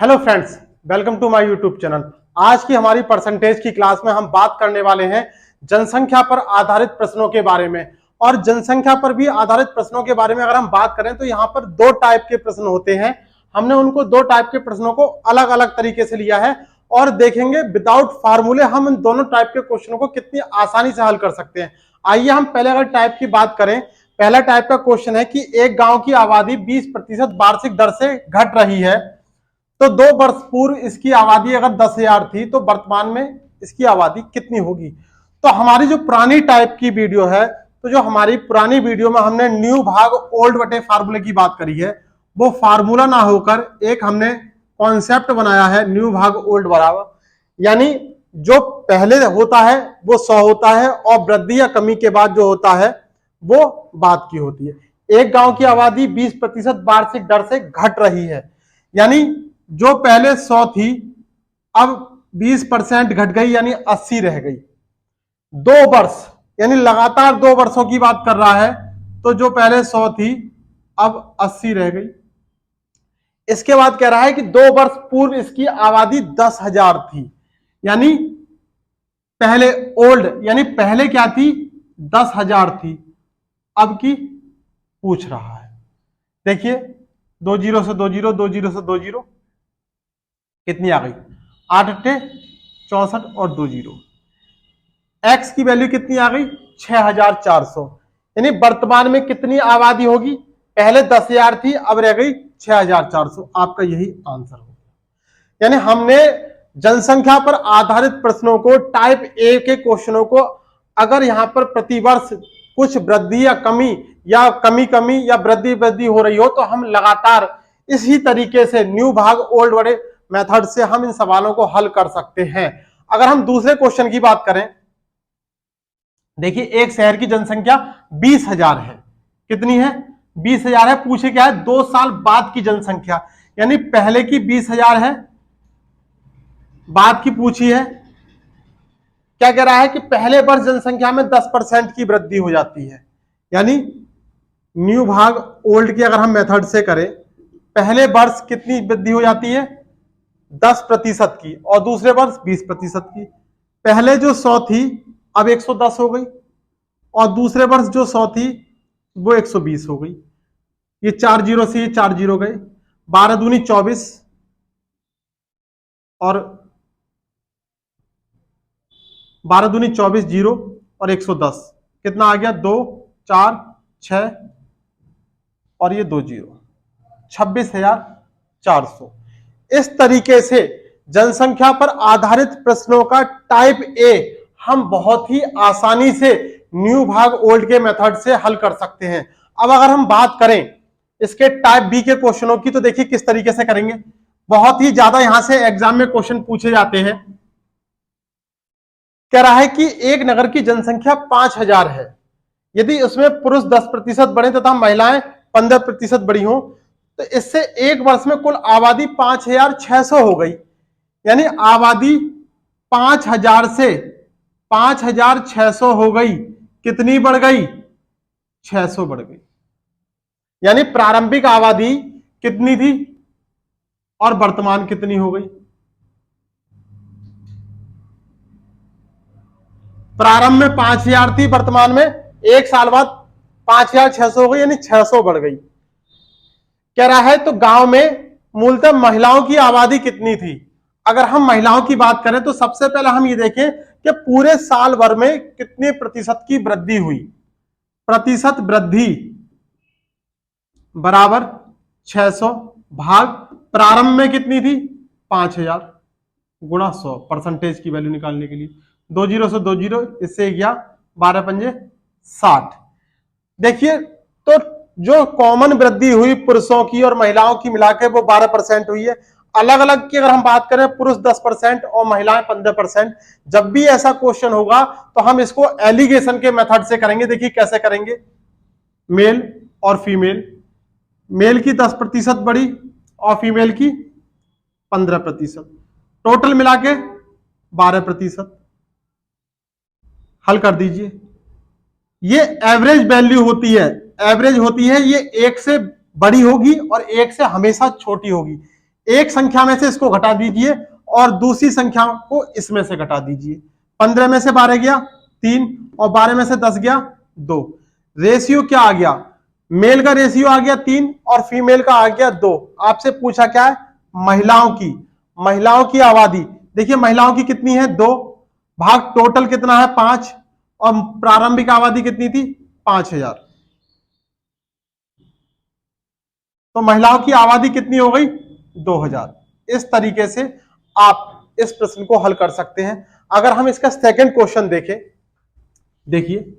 Hello friends, welcome to my YouTube channel. आज की हमारी परसेंटेज की क्लास में हम बात करने वाले हैं जनसंख्या पर आधारित प्रश्नों के बारे में। और जनसंख्या पर भी आधारित प्रश्नों के बारे में अगर हम बात करें तो यहाँ पर दो टाइप के प्रश्न होते हैं। हमने उनको दो टाइप के प्रश्नों को अलग अलग तरीके से लिया है और देखेंगे विदाउट फार्मूले हम इन दोनों टाइप के क्वेश्चनों को कितनी आसानी से हल कर सकते हैं। आइए हम पहले अगर टाइप की बात करें, पहला टाइप का क्वेश्चन है कि एक गांव की आबादी 20% वार्षिक दर से घट रही है, तो 2 वर्ष पूर्व इसकी आबादी अगर 10,000 थी तो वर्तमान में इसकी आबादी कितनी होगी। तो हमारी जो पुरानी टाइप की वीडियो है, तो जो हमारी पुरानी वीडियो में हमने न्यू भाग ओल्ड बटे फार्मूले की बात करी है, वो फार्मूला ना होकर एक हमने कॉन्सेप्ट बनाया है न्यू भाग ओल्ड बराबर, यानी जो पहले होता है वो 100 होता है और वृद्धि या कमी के बाद जो होता है वो बाद की होती है। एक गांव की आबादी 20% वार्षिक दर से घट रही है, यानी जो पहले 100 थी अब 20% घट गई यानी 80 रह गई। 2 वर्ष यानी लगातार 2 वर्षों की बात कर रहा है, तो जो पहले 100 थी अब 80 रह गई। इसके बाद कह रहा है कि 2 वर्ष पूर्व इसकी आबादी 10,000 थी, यानी पहले ओल्ड यानी पहले क्या थी 10,000 थी, अब की पूछ रहा है। देखिए 2 जीरो से 2 जीरो, 2 जीरो से 2 जीरो, कितनी आ गई 8 अट्ठे 64 और 2 जीरो। एक्स की वैल्यू कितनी आ गई 6,400, यानी वर्तमान में कितनी आबादी होगी, पहले 10,000 थी अब रह गई 6,400। आपका यही आंसर होगा। यानी हमने जनसंख्या पर आधारित प्रश्नों को टाइप ए के क्वेश्चनों को अगर यहां पर प्रतिवर्ष कुछ वृद्धि या कमी या वृद्धि हो रही हो तो हम लगातार इसी तरीके से न्यू भाग ओल्ड बड़े मेथड से हम इन सवालों को हल कर सकते हैं। अगर हम दूसरे क्वेश्चन की बात करें, देखिए एक शहर की जनसंख्या 20,000 है। कितनी है 20,000 है। पूछे क्या है 2 साल बाद की जनसंख्या, यानी पहले की 20,000 है, बाद की पूछी है। क्या कह रहा है कि पहले वर्ष जनसंख्या में 10% की वृद्धि हो जाती है, यानी न्यू भाग ओल्ड की अगर हम मेथड से करें, पहले वर्ष कितनी वृद्धि हो जाती है 10% की और दूसरे वर्ष 20% की। पहले जो 100 थी अब 110 हो गई और दूसरे वर्ष जो 100 थी वो 120 हो गई। ये 4 जीरो से ये 4 जीरो गए, 12 दूनी 24 और 12 दूनी 24 जीरो और 110, कितना आ गया 2 4 6 और ये 2 जीरो, 26,400। इस तरीके से जनसंख्या पर आधारित प्रश्नों का टाइप ए हम बहुत ही आसानी से न्यू भाग ओल्ड के मेथड से हल कर सकते हैं। अब अगर हम बात करें इसके टाइप बी के क्वेश्चनों की, तो देखिए किस तरीके से करेंगे। बहुत ही ज्यादा यहां से एग्जाम में क्वेश्चन पूछे जाते हैं। कह रहा है कि एक नगर की जनसंख्या 5,000 है, यदि उसमें पुरुष 10% बढ़े तथा महिलाएं 15% बढ़ी हो तो इससे एक वर्ष में कुल आबादी 5,600 हो गई। यानी आबादी 5,000 से 5,600 हो गई। कितनी बढ़ गई 600 बढ़ गई। यानी प्रारंभिक आबादी कितनी थी और वर्तमान कितनी हो गई। प्रारंभ में 5,000 थी, वर्तमान में एक साल बाद 5,600 हो गई, यानी 600 बढ़ गई। कह रहा है तो गांव में मूलतः महिलाओं की आबादी कितनी थी। अगर हम महिलाओं की बात करें तो सबसे पहले हम ये देखें कि पूरे साल भर में कितने प्रतिशत की वृद्धि हुई। प्रतिशत वृद्धि बराबर 600 भाग प्रारंभ में कितनी थी 5,000 गुणा 100, परसेंटेज की वैल्यू निकालने के लिए 2 जीरो से 2 जीरो, इससे गया 12 पंजे 60। देखिए तो जो कॉमन वृद्धि हुई पुरुषों की और महिलाओं की मिलाकर वो 12% हुई है। अलग अलग की अगर हम बात करें पुरुष 10% और महिलाएं 15%। जब भी ऐसा क्वेश्चन होगा तो हम इसको एलिगेशन के मेथड से करेंगे। देखिए कैसे करेंगे, मेल और फीमेल, मेल की 10% बढ़ी और फीमेल की 15%, टोटल मिला के 12%। हल कर दीजिए। ये एवरेज वैल्यू होती है, एवरेज होती है, ये 1 से बड़ी होगी और 1 से हमेशा छोटी होगी। एक संख्या में से इसको घटा दीजिए और दूसरी संख्या को इसमें से घटा दीजिए। 15 में से 12 गया 3 और 12 में से 10 गया 2। रेशियो क्या आ गया? मेल का रेशियो आ गया 3 और फीमेल का आ गया 2। आपसे पूछा क्या है? महिलाओं की आबादी। देखिए महिलाओं की कितनी है? 2 भाग टोटल कितना है? 5 और प्रारंभिक आबादी कितनी थी? 5000। तो महिलाओं की आबादी कितनी हो गई? 2000। इस तरीके से आप इस प्रश्न को हल कर सकते हैं। अगर हम इसका सेकंड क्वेश्चन देखें, देखिए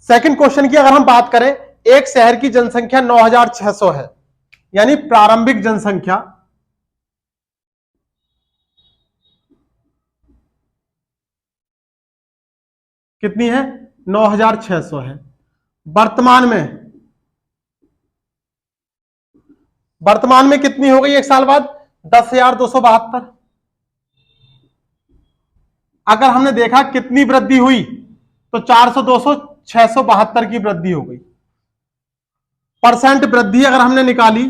सेकंड क्वेश्चन की अगर हम बात करें, एक शहर की जनसंख्या 9600 है, यानी प्रारंभिक जनसंख्या कितनी है? 9600 है। वर्तमान में कितनी हो गई एक साल बाद? 10,272। अगर हमने देखा कितनी वृद्धि हुई तो 400 200 672 की वृद्धि हो गई। परसेंट वृद्धि अगर हमने निकाली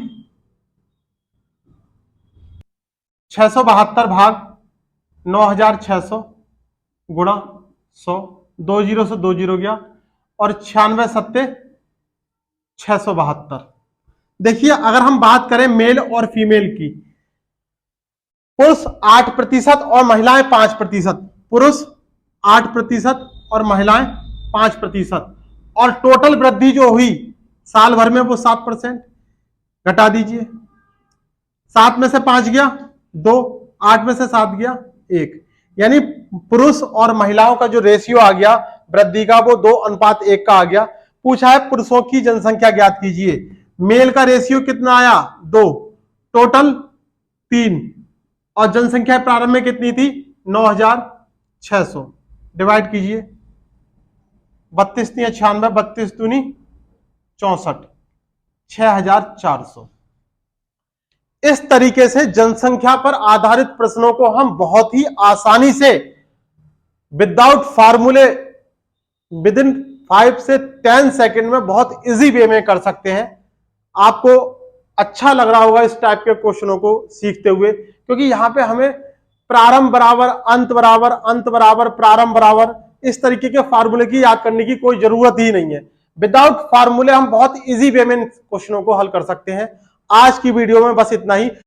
672 भाग 9600 गुणा 100, 2 जीरो से 2 जीरो गया और 96 सत्ते 672। देखिए अगर हम बात करें मेल और फीमेल की, पुरुष 8% और महिलाएं 5%। पुरुष 8% और महिलाएं 5%। और टोटल वृद्धि जो हुई साल भर में वो 7%। घटा दीजिए, 7 में से 5 गया 2, 8 में से 7 गया 1, यानी पुरुष और महिलाओं का जो रेशियो आ गया वृद्धि का वो 2:1 का आ गया। पूछा है पुरुषों की जनसंख्या ज्ञात कीजिए। मेल का रेशियो कितना आया? 2, टोटल 3 और जनसंख्या प्रारंभ में कितनी थी? 9600। डिवाइड कीजिए, 32 × 96, 32 दूनी 64, 6400। इस तरीके से जनसंख्या पर आधारित प्रश्नों को हम बहुत ही आसानी से विदाउट फार्मूले विद इन 5 से 10 सेकेंड में बहुत इजी वे में कर सकते हैं। आपको अच्छा लग रहा होगा इस टाइप के क्वेश्चनों को सीखते हुए, क्योंकि यहां पे हमें प्रारंभ बराबर अंत बराबर अंत बराबर प्रारंभ बराबर इस तरीके के फार्मूले की याद करने की कोई जरूरत ही नहीं है। विदाउट फार्मूले हम बहुत इजी वे में क्वेश्चनों को हल कर सकते हैं। आज की वीडियो में बस इतना ही।